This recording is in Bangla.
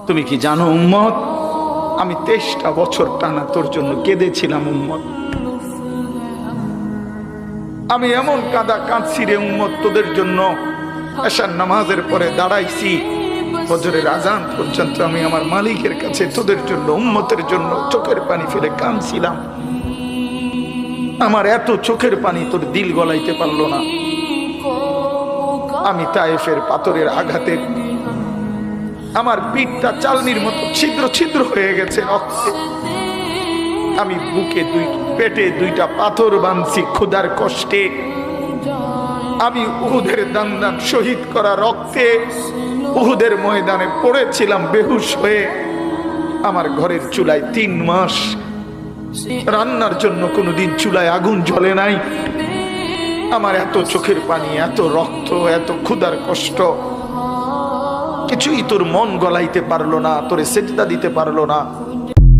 তুমি কি জানো উম্মত, আমি 23টা বছর টানা তোর জন্য কেঁদেছিলাম উম্মত। আমি এমন কাঁদা কাঁদছি রে উম্মত তোদের জন্য। এশার নামাজের পরে দাঁড়াইছি, ফজরের আজান পর্যন্ত আমি আমার মালিকের কাছে তোদের জন্য, উম্মতের জন্য চোখের পানি ফেলে কাঁদছিলাম। আমার এত চোখের পানি তোর দিল গলাইতে পারলো না। আমি তায়েফের পাথরের আঘাতে আমার পিঠটা চালনির মতো ছিদ্র ছিদ্র হয়ে গেছে রক্তে। আমি বুকে পেটে 2টা পাথর বাঁধছি ক্ষুধার কষ্টে। আমি উহুদের দান শহীদ করা রক্তে উহুদের ময়দানে পড়েছিলাম বেহুশ হয়ে। আমার ঘরের চুলায় 3 মাস রান্নার জন্য কোনোদিন চুলায় আগুন জ্বলে নাই। আমার এত চোখের পানি, এত রক্ত, এত ক্ষুধার কষ্ট, কিছুই তোর মন গলাইতে পারলো না, তোরে সেজদা দিতে পারলো না।